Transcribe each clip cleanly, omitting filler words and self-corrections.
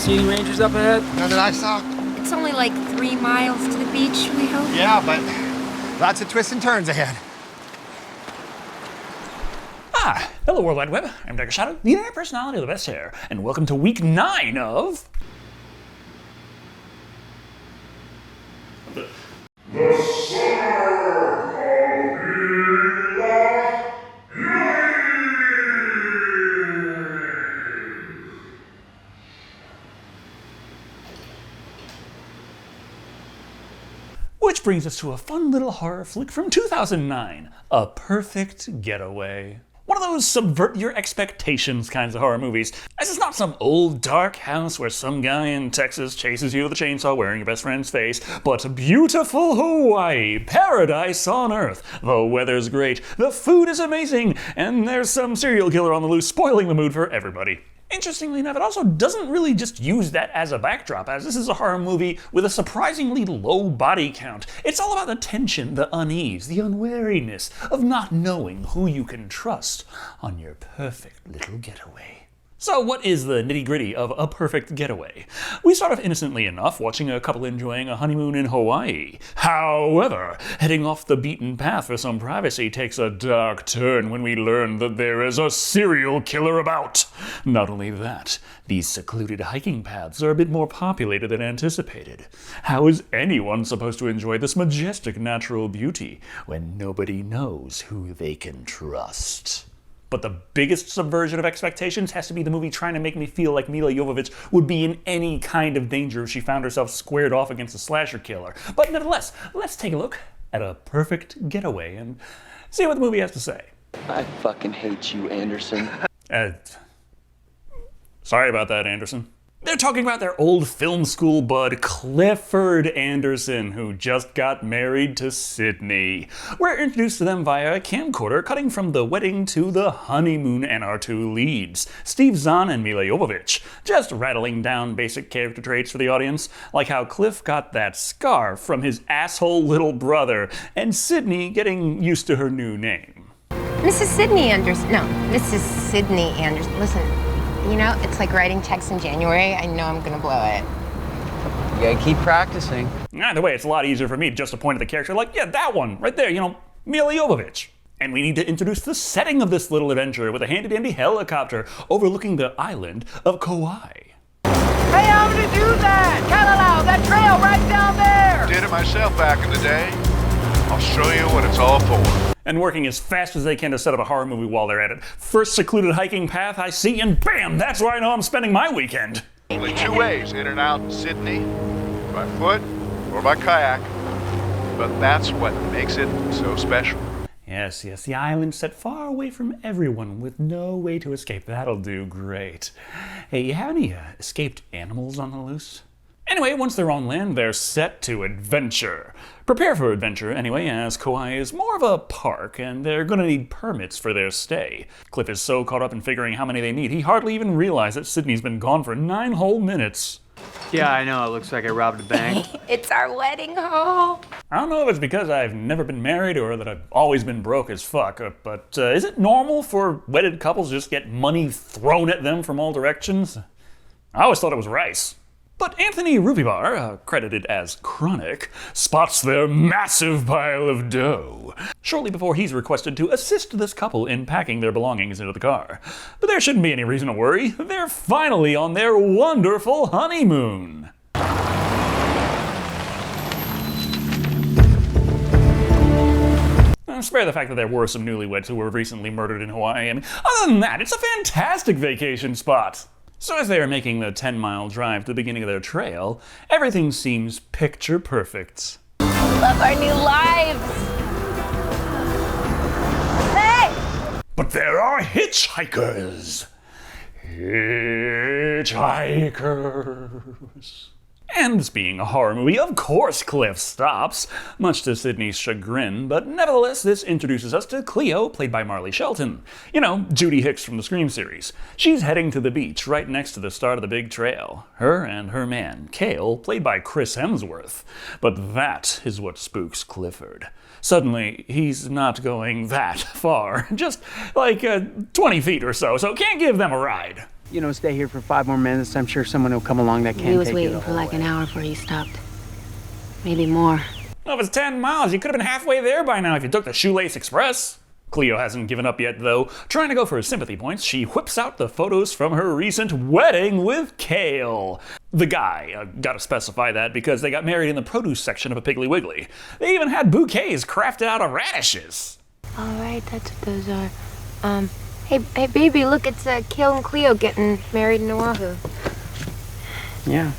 See any rangers up ahead? None that I saw. It's only like 3 miles to the beach, we hope. Yeah, but lots of twists and turns ahead. Hello World Wide Web, I'm Dr. Shado, the internet personality of the best hair, and welcome to week 9 of... The Summer of Milla Jovovich. Which brings us to a fun little horror flick from 2009, A Perfect Getaway. One of those subvert your expectations kinds of horror movies. This is not some old dark house where some guy in Texas chases you with a chainsaw wearing your best friend's face, but beautiful Hawaii, paradise on earth. The weather's great, the food is amazing, and there's some serial killer on the loose spoiling the mood for everybody. Interestingly enough, it also doesn't really just use that as a backdrop, as this is a horror movie with a surprisingly low body count. It's all about the tension, the unease, the unwariness of not knowing who you can trust on your perfect little getaway. So what is the nitty-gritty of A Perfect Getaway? We start off innocently enough, watching a couple enjoying a honeymoon in Hawaii. However, heading off the beaten path for some privacy takes a dark turn when we learn that there is a serial killer about. Not only that, these secluded hiking paths are a bit more populated than anticipated. How is anyone supposed to enjoy this majestic natural beauty when nobody knows who they can trust? But the biggest subversion of expectations has to be the movie trying to make me feel like Milla Jovovich would be in any kind of danger if she found herself squared off against a slasher killer. But nevertheless, let's take a look at A Perfect Getaway and see what the movie has to say. I fucking hate you, Anderson. Sorry about that, Anderson. They're talking about their old film school bud, Clifford Anderson, who just got married to Sydney. We're introduced to them via a camcorder, cutting from the wedding to the honeymoon and our two leads, Steve Zahn and Milla Jovovich, just rattling down basic character traits for the audience, like how Cliff got that scar from his asshole little brother, and Sydney getting used to her new name. Mrs. Sydney Anderson. No, Mrs. Sydney Anderson. Listen, you know, it's like writing checks in January. I know I'm gonna blow it. You gotta keep practicing. Either way, it's a lot easier for me just to point at the character like, yeah, that one, right there, you know, Milla Jovovich. And we need to introduce the setting of this little adventure with a handy-dandy helicopter overlooking the island of Kauai. Hey, I'm gonna do that! Kalalau, that trail right down there! Did it myself back in the day. I'll show you what it's all for. And working as fast as they can to set up a horror movie while they're at it. First secluded hiking path I see, and bam, that's where I know I'm spending my weekend. Only 2 ways in and out Sydney, by foot or by kayak. But that's what makes it so special. Yes, the island set far away from everyone with no way to escape. That'll do great. Hey, you have any escaped animals on the loose? Anyway, once they're on land, they're set to adventure. Prepare for adventure, anyway, as Kauai is more of a park, and they're gonna need permits for their stay. Cliff is so caught up in figuring how many they need, he hardly even realized that Sydney's been gone for 9 whole minutes. Yeah, I know, it looks like I robbed a bank. It's our wedding hall. I don't know if it's because I've never been married or that I've always been broke as fuck, but is it normal for wedded couples to just get money thrown at them from all directions? I always thought it was rice. But Anthony Rupibar, credited as Chronic, spots their massive pile of dough shortly before he's requested to assist this couple in packing their belongings into the car. But there shouldn't be any reason to worry. They're finally on their wonderful honeymoon. Spare the fact that there were some newlyweds who were recently murdered in Hawaii. I mean, other than that, it's a fantastic vacation spot. So as they are making the 10-mile drive to the beginning of their trail, everything seems picture perfect. Love our new lives. Hey! But there are hitchhikers. Hitchhikers. And this being a horror movie, of course Cliff stops, much to Sydney's chagrin, but nevertheless this introduces us to Cleo, played by Marley Shelton. You know, Judy Hicks from the Scream series. She's heading to the beach right next to the start of the big trail. Her and her man, Cale, played by Chris Hemsworth. But that is what spooks Clifford. Suddenly, he's not going that far, just like 20 feet or so can't give them a ride. stay here for 5 more minutes. I'm sure someone will come along that We can was take you waiting the for whole like way. an hour before you stopped. Maybe more. Well, if it's 10 miles, you could have been halfway there by now if you took the Shoelace Express. Cleo hasn't given up yet, though. Trying to go for sympathy points, she whips out the photos from her recent wedding with Kale. The guy, gotta specify that because they got married in the produce section of a Piggly Wiggly. They even had bouquets crafted out of radishes. All right, that's what those are. Hey, baby, look, it's Kale and Cleo getting married in Oahu. Yeah,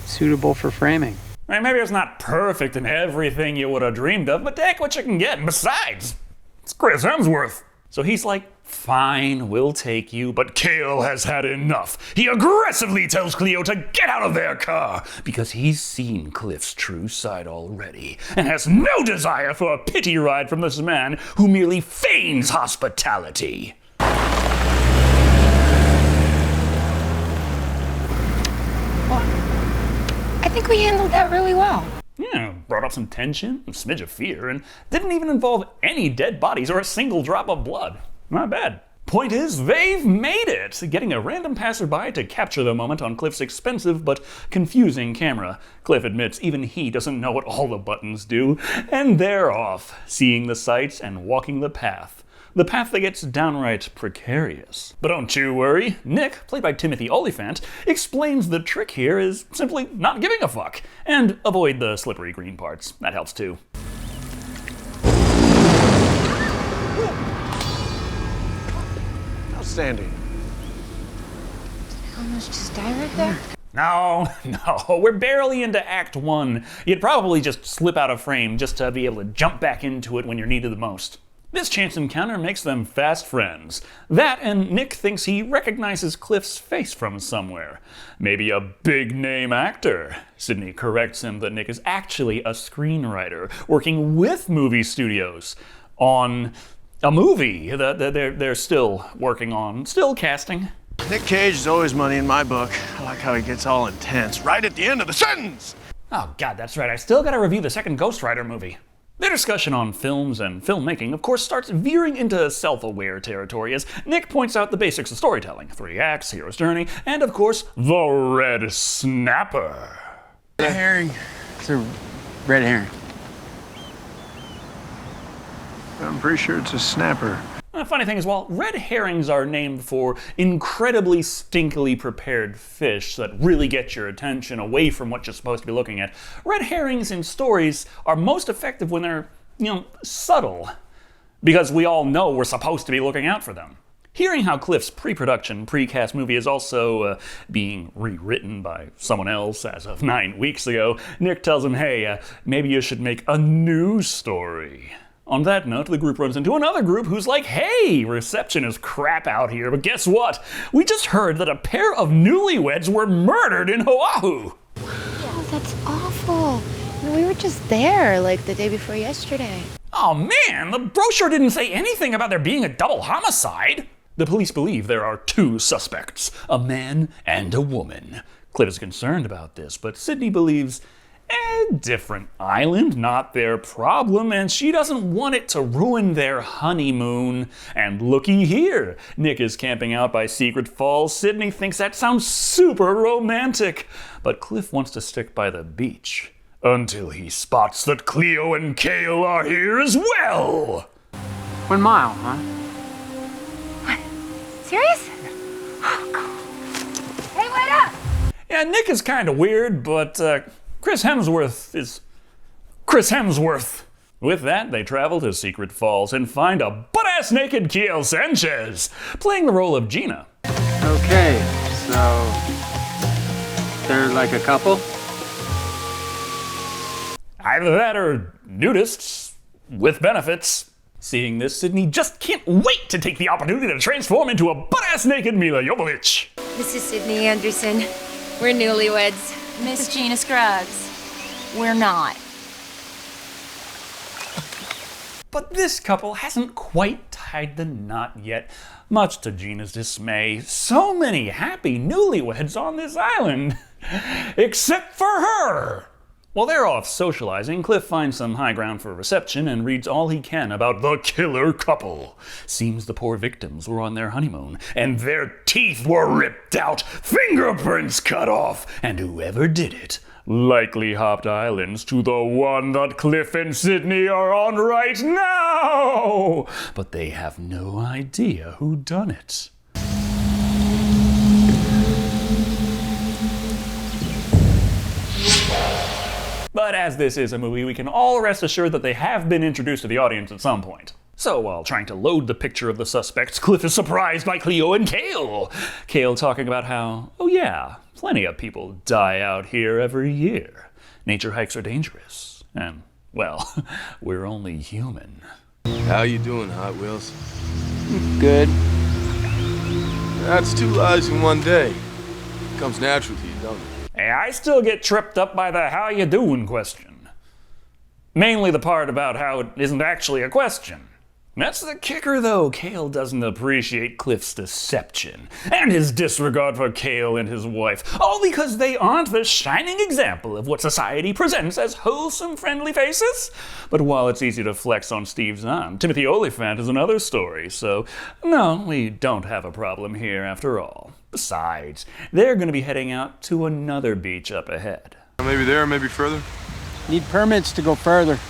suitable for framing. I mean, maybe it's not perfect in everything you would have dreamed of, but take what you can get. And besides, it's Chris Hemsworth. So he's like, fine, we'll take you, but Kale has had enough. He aggressively tells Cleo to get out of their car because he's seen Cliff's true side already and has no desire for a pity ride from this man who merely feigns hospitality. I think we handled that really well. Yeah, brought up some tension, a smidge of fear, and didn't even involve any dead bodies or a single drop of blood. Not bad. Point is, they've made it, getting a random passerby to capture the moment on Cliff's expensive but confusing camera. Cliff admits even he doesn't know what all the buttons do, and they're off, seeing the sights and walking the path. The path that gets downright precarious. But don't you worry, Nick, played by Timothy Olyphant, explains the trick here is simply not giving a fuck, and avoid the slippery green parts. That helps too. Outstanding. Almost just die right there. No, we're barely into Act 1. You'd probably just slip out of frame just to be able to jump back into it when you're needed the most. This chance encounter makes them fast friends. That and Nick thinks he recognizes Cliff's face from somewhere. Maybe a big-name actor. Sydney corrects him that Nick is actually a screenwriter working with movie studios on a movie that they're still working on, still casting. Nick Cage is always money in my book. I like how he gets all intense right at the end of the sentence. Oh god, that's right, I still gotta review the second Ghost Rider movie. Their discussion on films and filmmaking, of course, starts veering into self-aware territory as Nick points out the basics of storytelling. 3 acts, hero's journey, and of course, the red snapper. Herring. It's a red herring. I'm pretty sure it's a snapper. The funny thing is, while red herrings are named for incredibly stinkily prepared fish that really get your attention away from what you're supposed to be looking at, red herrings in stories are most effective when they're, subtle. Because we all know we're supposed to be looking out for them. Hearing how Cliff's pre-production, pre-cast movie is also being rewritten by someone else as of 9 weeks ago, Nick tells him, hey, maybe you should make a new story. On that note, the group runs into another group who's like, hey, reception is crap out here, but guess what? We just heard that a pair of newlyweds were murdered in Oahu. Oh, that's awful. We were just there, like, the day before yesterday. Oh man, the brochure didn't say anything about there being a double homicide. The police believe there are 2 suspects, a man and a woman. Cliff is concerned about this, but Sydney believes a different island, not their problem, and she doesn't want it to ruin their honeymoon. And looky here, Nick is camping out by Secret Falls. Sydney thinks that sounds super romantic, but Cliff wants to stick by the beach until he spots that Cleo and Kale are here as well. 1 mile, huh? Serious? Oh, God. Hey, wait up! Yeah, Nick is kind of weird, but Chris Hemsworth is Chris Hemsworth. With that, they travel to Secret Falls and find a butt-ass naked Kiel Sanchez, playing the role of Gina. Okay, so they're like a couple? Either that or nudists with benefits. Seeing this, Sydney just can't wait to take the opportunity to transform into a butt-ass naked Milla Jovovich. This is Sydney Anderson. We're newlyweds. Miss Gina Scruggs. We're not. But this couple hasn't quite tied the knot yet, much to Gina's dismay. So many happy newlyweds on this island, except for her. While they're off socializing, Cliff finds some high ground for reception and reads all he can about the killer couple. Seems the poor victims were on their honeymoon, and their teeth were ripped out, fingerprints cut off, and whoever did it likely hopped islands to the one that Cliff and Sydney are on right now. But they have no idea who done it. But as this is a movie, we can all rest assured that they have been introduced to the audience at some point. So while trying to load the picture of the suspects, Cliff is surprised by Cleo and Cale. Cale talking about how, oh yeah, plenty of people die out here every year. Nature hikes are dangerous. And, well, we're only human. How you doing, Hot Wheels? Good. That's 2 lies in one day. Comes natural to you, don't it? Hey, I still get tripped up by the how you doing question. Mainly the part about how it isn't actually a question. That's the kicker, though. Cale doesn't appreciate Cliff's deception and his disregard for Cale and his wife, all because they aren't the shining example of what society presents as wholesome, friendly faces. But while it's easy to flex on Steve's aunt, Timothy Olyphant is another story, so no, we don't have a problem here after all. Besides, they're going to be heading out to another beach up ahead. Maybe there, maybe further. Need permits to go further.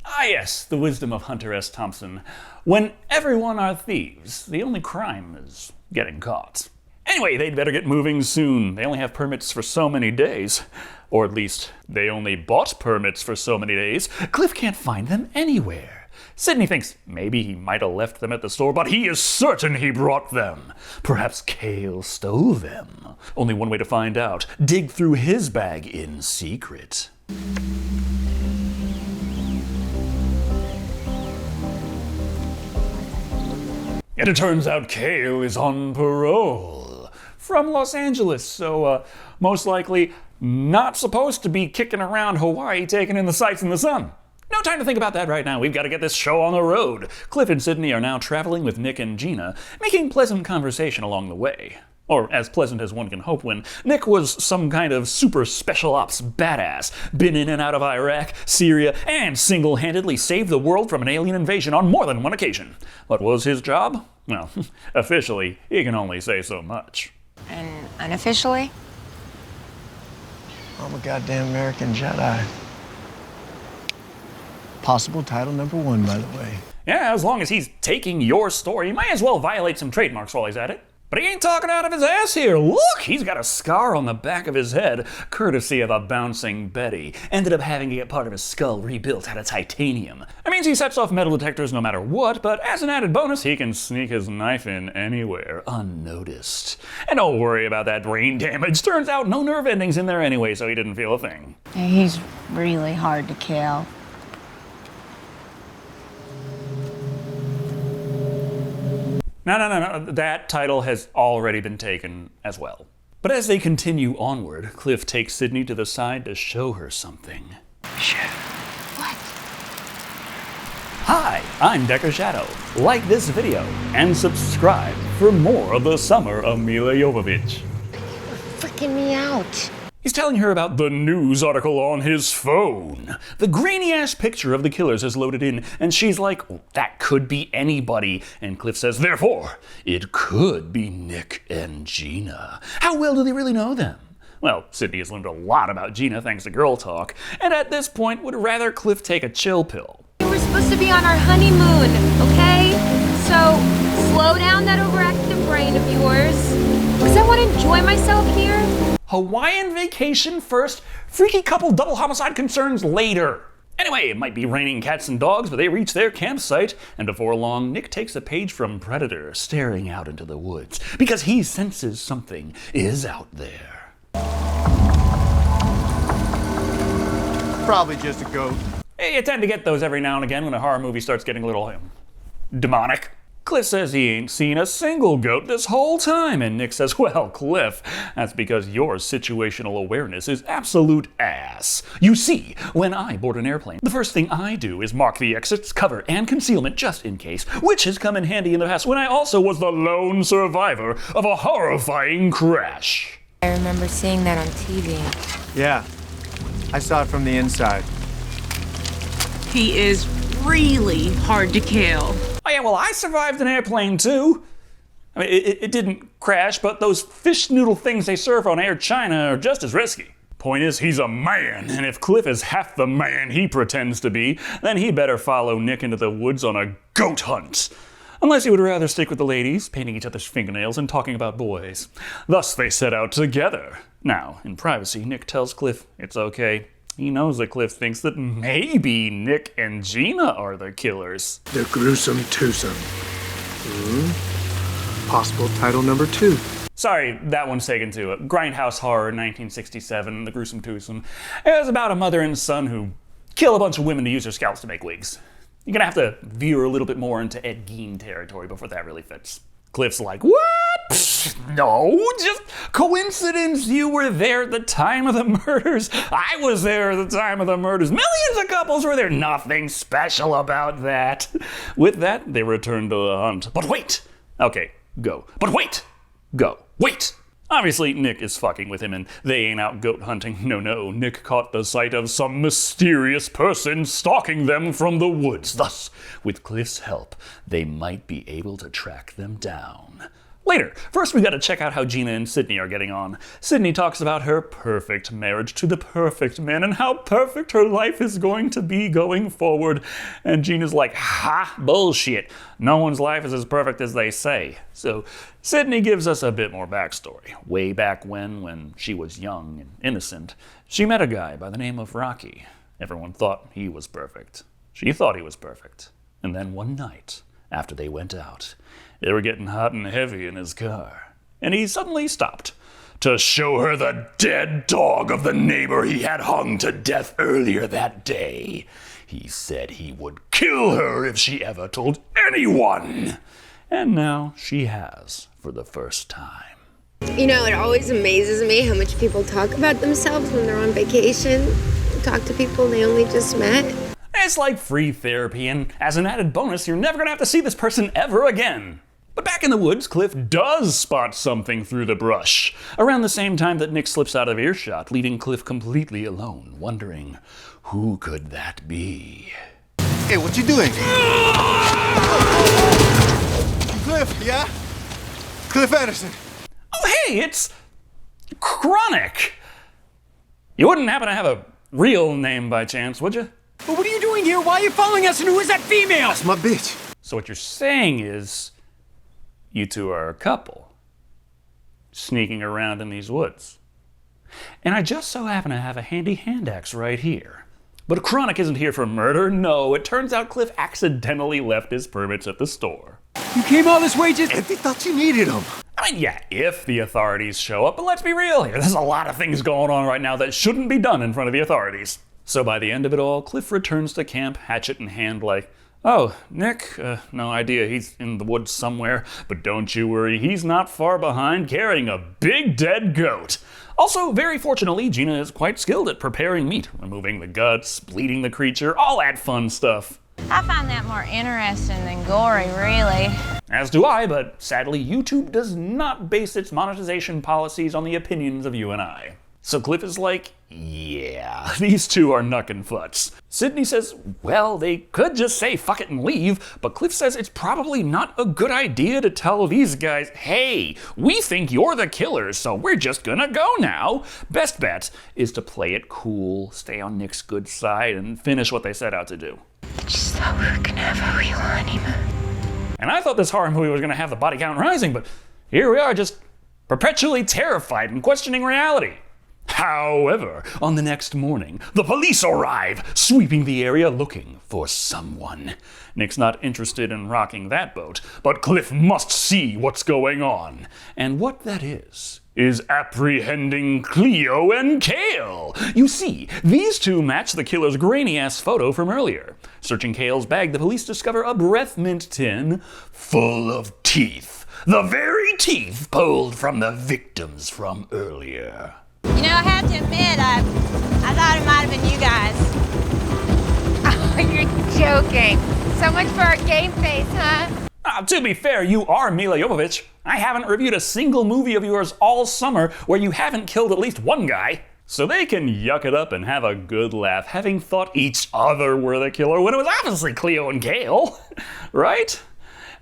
Ah yes, the wisdom of Hunter S. Thompson. When everyone are thieves, the only crime is getting caught. Anyway, they'd better get moving soon. They only have permits for so many days. Or at least, they only bought permits for so many days. Cliff can't find them anywhere. Sydney thinks maybe he might have left them at the store, but he is certain he brought them. Perhaps Cale stole them. Only one way to find out. Dig through his bag in secret. And it turns out Cale is on parole from Los Angeles, so most likely not supposed to be kicking around Hawaii taking in the sights and the sun. No time to think about that right now. We've got to get this show on the road. Cliff and Sydney are now traveling with Nick and Gina, making pleasant conversation along the way. Or as pleasant as one can hope when Nick was some kind of super special ops badass, been in and out of Iraq, Syria, and single-handedly saved the world from an alien invasion on more than one occasion. What was his job? Well, officially, he can only say so much. And unofficially? I'm a goddamn American Jedi. Possible title #1, by the way. Yeah, as long as he's taking your story, he might as well violate some trademarks while he's at it. But he ain't talking out of his ass here. Look, he's got a scar on the back of his head, courtesy of a bouncing Betty. Ended up having to get part of his skull rebuilt out of titanium. That means he sets off metal detectors no matter what, but as an added bonus, he can sneak his knife in anywhere, unnoticed. And don't worry about that brain damage. Turns out no nerve endings in there anyway, so he didn't feel a thing. He's really hard to kill. No. That title has already been taken as well. But as they continue onward, Cliff takes Sydney to the side to show her something. Shit. What? Hi, I'm Decker Shado. Like this video and subscribe for more of the summer of Milla Jovovich. Freaking me out. He's telling her about the news article on his phone. The grainy-ass picture of the killers is loaded in, and she's like, oh, that could be anybody. And Cliff says, therefore, it could be Nick and Gina. How well do they really know them? Well, Sydney has learned a lot about Gina thanks to Girl Talk, and at this point would rather Cliff take a chill pill. We're supposed to be on our honeymoon, okay? So, slow down that overactive brain of yours. Because I want to enjoy myself here. Hawaiian vacation first, freaky couple double homicide concerns later. Anyway, it might be raining cats and dogs, but they reach their campsite, and before long, Nick takes a page from Predator, staring out into the woods, because he senses something is out there. Probably just a goat. Hey, you tend to get those every now and again when a horror movie starts getting a little demonic. Cliff says he ain't seen a single goat this whole time, and Nick says, well, Cliff, that's because your situational awareness is absolute ass. You see, when I board an airplane, the first thing I do is mark the exits, cover, and concealment just in case, which has come in handy in the past when I also was the lone survivor of a horrifying crash. I remember seeing that on TV. Yeah, I saw it from the inside. He is really hard to kill. Oh yeah, well, I survived an airplane too. I mean, it didn't crash, but those fish noodle things they serve on Air China are just as risky. Point is, he's a man, and if Cliff is half the man he pretends to be, then he better follow Nick into the woods on a goat hunt. Unless he would rather stick with the ladies, painting each other's fingernails and talking about boys. Thus they set out together. Now, in privacy, Nick tells Cliff it's okay. He knows that Cliff thinks that maybe Nick and Gina are the killers. The gruesome twosome. Possible title number 2. Sorry, that one's taken too. Grindhouse Horror, 1967, The Gruesome Twosome. It was about a mother and son who kill a bunch of women to use their scalps to make wigs. You're gonna have to veer a little bit more into Ed Gein territory before that really fits. Cliff's like, what? Pfft, no, just coincidence you were there at the time of the murders. I was there at the time of the murders. Millions of couples were there. Nothing special about that. With that, they returned to the hunt. But wait! Okay, go. But wait! Go. Wait! Obviously, Nick is fucking with him and they ain't out goat hunting. No, Nick caught the sight of some mysterious person stalking them from the woods. Thus, with Cliff's help, they might be able to track them down. Later, first we gotta check out how Gina and Sydney are getting on. Sydney talks about her perfect marriage to the perfect man and how perfect her life is going to be going forward. And Gina's like, ha, bullshit. No one's life is as perfect as they say. So Sydney gives us a bit more backstory. Way back when she was young and innocent, she met a guy by the name of Rocky. Everyone thought he was perfect. She thought he was perfect. And then one night, after they went out, they were getting hot and heavy in his car, and he suddenly stopped to show her the dead dog of the neighbor he had hung to death earlier that day. He said he would kill her if she ever told anyone. And now she has for the first time. You know, it always amazes me how much people talk about themselves when they're on vacation. Talk to people they only just met. It's like free therapy, and as an added bonus, you're never gonna have to see this person ever again. But back in the woods, Cliff does spot something through the brush. Around the same time that Nick slips out of earshot, leaving Cliff completely alone, wondering, who could that be? Hey, what you doing? Cliff, yeah? Cliff Anderson. Oh, hey, it's Chronic. You wouldn't happen to have a real name by chance, would you? But what are you doing here? Why are you following us? And who is that female? That's my bitch. So what you're saying is, you two are a couple, sneaking around in these woods. And I just so happen to have a handy hand axe right here. But Chronic isn't here for murder, no. It turns out Cliff accidentally left his permits at the store. You came all this way just... And they thought you needed them. I mean, yeah, if the authorities show up, but let's be real here. There's a lot of things going on right now that shouldn't be done in front of the authorities. So by the end of it all, Cliff returns to camp, hatchet in hand, like, oh, Nick, no idea, he's in the woods somewhere, but don't you worry, he's not far behind carrying a big dead goat. Also, very fortunately, Gina is quite skilled at preparing meat, removing the guts, bleeding the creature, all that fun stuff. I find that more interesting than gory, really. As do I, but sadly, YouTube does not base its monetization policies on the opinions of you and I. So Cliff is like, yeah, these two are knuckin' futs. Sydney says, well, they could just say fuck it and leave, but Cliff says it's probably not a good idea to tell these guys, hey, we think you're the killers, so we're just gonna go now. Best bet is to play it cool, stay on Nick's good side, and finish what they set out to do. I just thought we were gonna have a real honeymoon. And I thought this horror movie was gonna have the body count rising, but here we are just perpetually terrified and questioning reality. However, on the next morning, the police arrive, sweeping the area looking for someone. Nick's not interested in rocking that boat, but Cliff must see what's going on. And what that is apprehending Cleo and Kale. You see, these two match the killer's grainy-ass photo from earlier. Searching Kale's bag, the police discover a breath mint tin full of teeth. The very teeth pulled from the victims from earlier. You know, I have to admit, I thought it might have been you guys. Oh, you're joking. So much for our game face, huh? To be fair, you are Milla Jovovich. I haven't reviewed a single movie of yours all summer where you haven't killed at least one guy. So they can yuck it up and have a good laugh, having thought each other were the killer when it was obviously Cleo and Kale, right?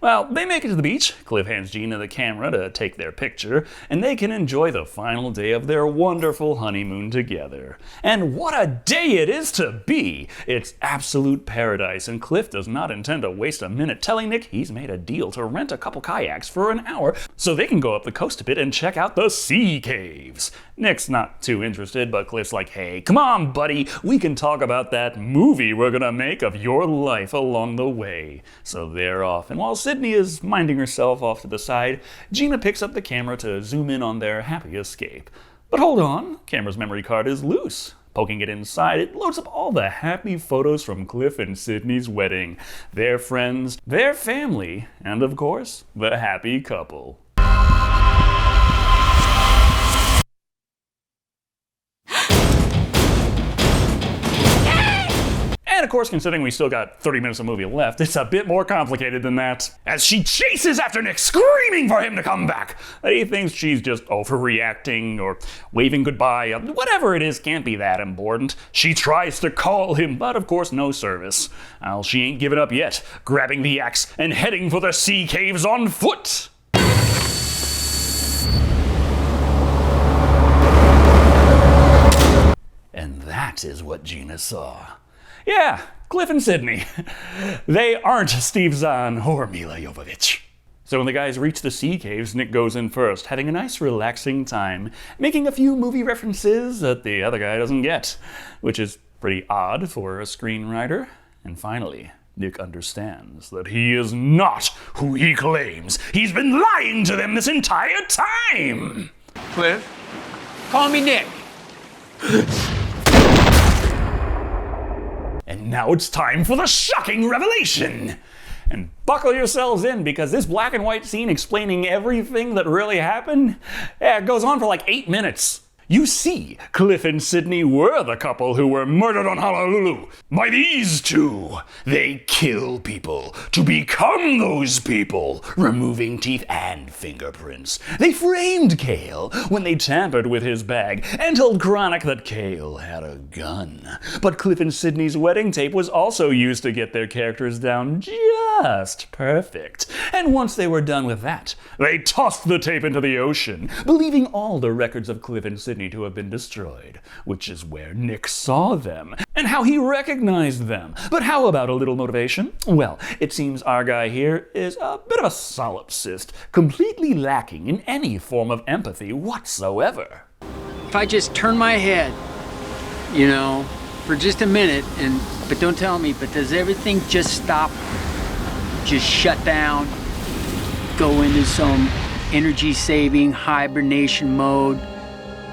Well, they make it to the beach. Cliff hands Gina the camera to take their picture, and they can enjoy the final day of their wonderful honeymoon together. And what a day it is to be! It's absolute paradise, and Cliff does not intend to waste a minute telling Nick he's made a deal to rent a couple kayaks for an hour so they can go up the coast a bit and check out the sea caves. Nick's not too interested, but Cliff's like, hey, come on, buddy, we can talk about that movie we're gonna make of your life along the way. So they're off, and while Sydney is minding herself off to the side, Gina picks up the camera to zoom in on their happy escape. But hold on, camera's memory card is loose. Poking it inside, it loads up all the happy photos from Cliff and Sydney's wedding, their friends, their family, and of course, the happy couple. And of course, considering we still got 30 minutes of movie left, it's a bit more complicated than that. As she chases after Nick, screaming for him to come back. He thinks she's just overreacting or waving goodbye. Whatever it is can't be that important. She tries to call him, but of course no service. Well, she ain't given up yet, grabbing the axe and heading for the sea caves on foot. And that is what Gina saw. Yeah, Cliff and Sydney. They aren't Steve Zahn or Milla Jovovich. So when the guys reach the sea caves, Nick goes in first, having a nice relaxing time, making a few movie references that the other guy doesn't get, which is pretty odd for a screenwriter. And finally, Nick understands that he is not who he claims. He's been lying to them this entire time! Cliff? Call me Nick. And now it's time for the shocking revelation! And buckle yourselves in, because this black and white scene explaining everything that really happened, it goes on for like 8 minutes. You see, Cliff and Sydney were the couple who were murdered on Honolulu by these two. They kill people to become those people, removing teeth and fingerprints. They framed Kale when they tampered with his bag and told Chronic that Kale had a gun. But Cliff and Sydney's wedding tape was also used to get their characters down just perfect. And once they were done with that, they tossed the tape into the ocean, believing all the records of Cliff and Sydney to have been destroyed, which is where Nick saw them, and how he recognized them. But how about a little motivation? Well, it seems our guy here is a bit of a solipsist, completely lacking in any form of empathy whatsoever. If I just turn my head, you know, for just a minute, but don't tell me, but does everything just stop? Just shut down? Go into some energy-saving hibernation mode?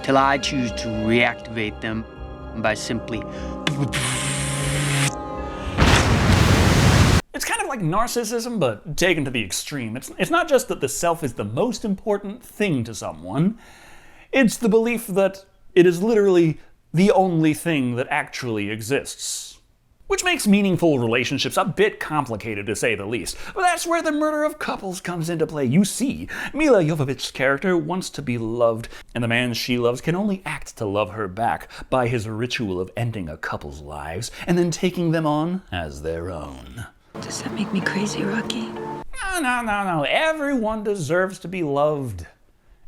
Till I choose to reactivate them by simply... It's kind of like narcissism, but taken to the extreme. It's not just that the self is the most important thing to someone, it's the belief that it is literally the only thing that actually exists. Which makes meaningful relationships a bit complicated, to say the least. But that's where the murder of couples comes into play. You see, Milla Jovovich's character wants to be loved, and the man she loves can only act to love her back by his ritual of ending a couple's lives and then taking them on as their own. Does that make me crazy, Rocky? No. Everyone deserves to be loved.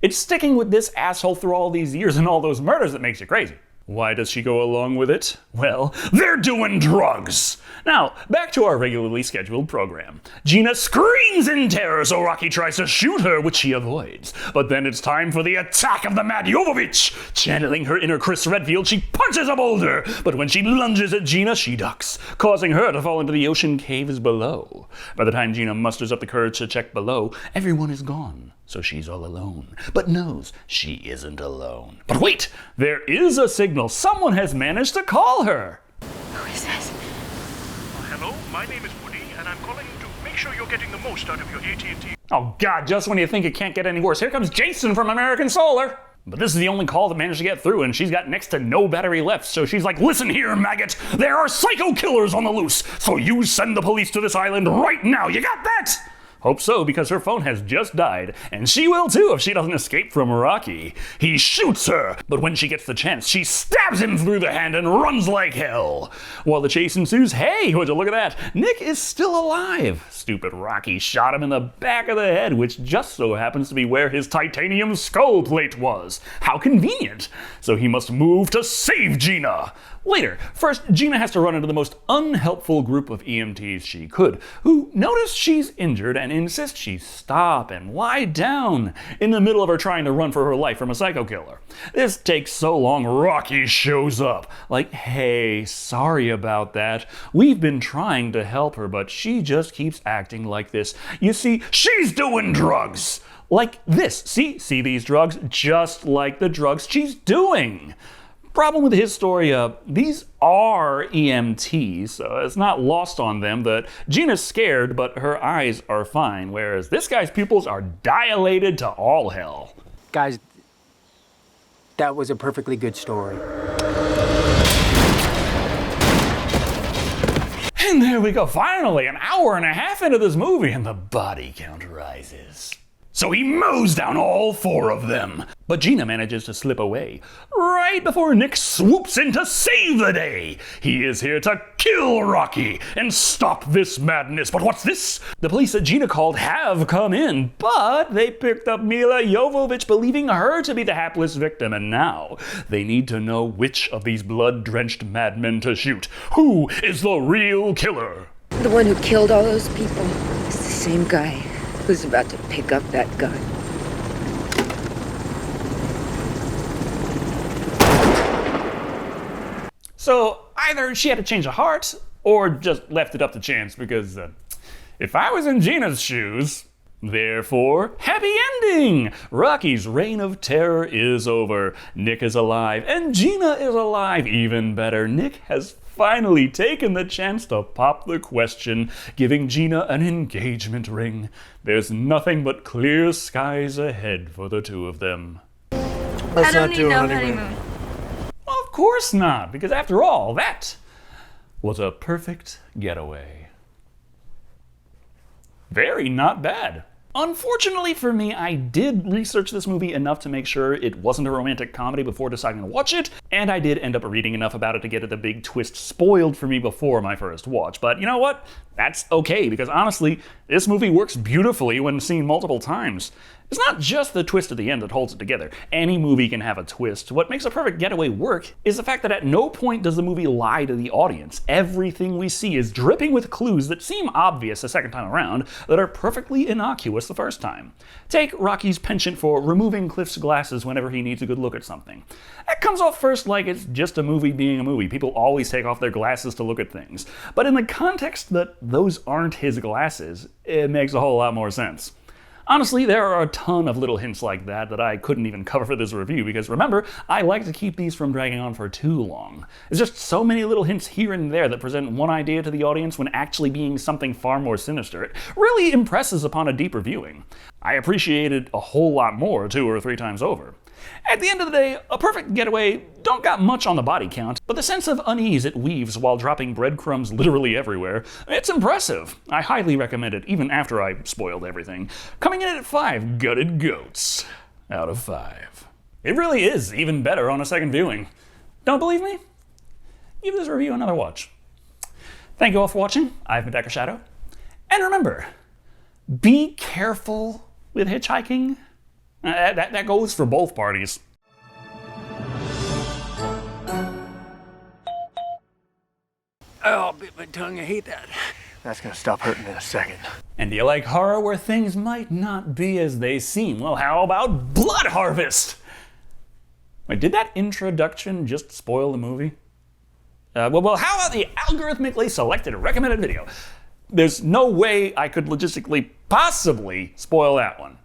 It's sticking with this asshole through all these years and all those murders that makes you crazy. Why does she go along with it? Well, they're doing drugs! Now, back to our regularly scheduled program. Gina screams in terror so Rocky tries to shoot her, which she avoids. But then it's time for the attack of the Mad Jovovich! Channeling her inner Chris Redfield, she punches a boulder, but when she lunges at Gina, she ducks, causing her to fall into the ocean caves below. By the time Gina musters up the courage to check below, everyone is gone. So she's all alone, but knows she isn't alone. But wait! There is a signal. Someone has managed to call her! Who is this? Hello, my name is Woody, and I'm calling to make sure you're getting the most out of your AT&T. Oh god, just when you think it can't get any worse, here comes Jason from American Solar! But this is the only call that managed to get through, and she's got next to no battery left, so she's like, listen here, maggot! There are psycho killers on the loose, so you send the police to this island right now, you got that? Hope so, because her phone has just died, and she will too if she doesn't escape from Rocky. He shoots her, but when she gets the chance, she stabs him through the hand and runs like hell. While the chase ensues, hey, would you look at that? Nick is still alive. Stupid Rocky shot him in the back of the head, which just so happens to be where his titanium skull plate was. How convenient. So he must move to save Gina. Later, first, Gina has to run into the most unhelpful group of EMTs she could, who notice she's injured and insist she stop and lie down in the middle of her trying to run for her life from a psycho killer. This takes so long, Rocky shows up. Like, hey, sorry about that. We've been trying to help her, but she just keeps acting like this. You see, she's doing drugs. Like this. See these drugs? Just like the drugs she's doing. Problem with his story, these are EMTs, so it's not lost on them that Gina's scared, but her eyes are fine, whereas this guy's pupils are dilated to all hell. Guys, that was a perfectly good story. And there we go, finally, an hour and a half into this movie, and the body count rises. So he mows down all 4 of them. But Gina manages to slip away right before Nick swoops in to save the day. He is here to kill Rocky and stop this madness. But what's this? The police that Gina called have come in, but they picked up Milla Jovovich, believing her to be the hapless victim. And now they need to know which of these blood-drenched madmen to shoot. Who is the real killer? The one who killed all those people is the same guy who's about to pick up that gun. So either she had a change of heart, or just left it up to chance, because if I was in Gina's shoes, therefore, happy ending! Rocky's reign of terror is over. Nick is alive, and Gina is alive. Even better, Nick has finally taken the chance to pop the question, giving Gina an engagement ring. There's nothing but clear skies ahead for the 2 of them. Let's not do a honeymoon. Of course not, because after all, that was a perfect getaway. Very not bad. Unfortunately for me, I did research this movie enough to make sure it wasn't a romantic comedy before deciding to watch it, and I did end up reading enough about it to get the big twist spoiled for me before my first watch. But you know what? That's okay, because honestly, this movie works beautifully when seen multiple times. It's not just the twist at the end that holds it together. Any movie can have a twist. What makes A Perfect Getaway work is the fact that at no point does the movie lie to the audience. Everything we see is dripping with clues that seem obvious the second time around, that are perfectly innocuous the first time. Take Rocky's penchant for removing Cliff's glasses whenever he needs a good look at something. That comes off first like it's just a movie being a movie. People always take off their glasses to look at things. But in the context that those aren't his glasses, it makes a whole lot more sense. Honestly, there are a ton of little hints like that I couldn't even cover for this review, because remember, I like to keep these from dragging on for too long. There's just so many little hints here and there that present one idea to the audience when actually being something far more sinister. It really impresses upon a deeper viewing. I appreciate it a whole lot more 2 or 3 times over. At the end of the day, A Perfect Getaway don't got much on the body count, but the sense of unease it weaves while dropping breadcrumbs literally everywhere, it's impressive. I highly recommend it, even after I spoiled everything. Coming in at 5 gutted goats out of 5. It really is even better on a second viewing. Don't believe me? Give this review another watch. Thank you all for watching. I've been Dr. Shado. And remember, be careful with hitchhiking. That goes for both parties. Oh, bit my tongue, I hate that. That's gonna stop hurting in a second. And do you like horror where things might not be as they seem? Well, how about Blood Harvest? Wait, did that introduction just spoil the movie? Well, how about the algorithmically selected recommended video? There's no way I could logistically possibly spoil that one.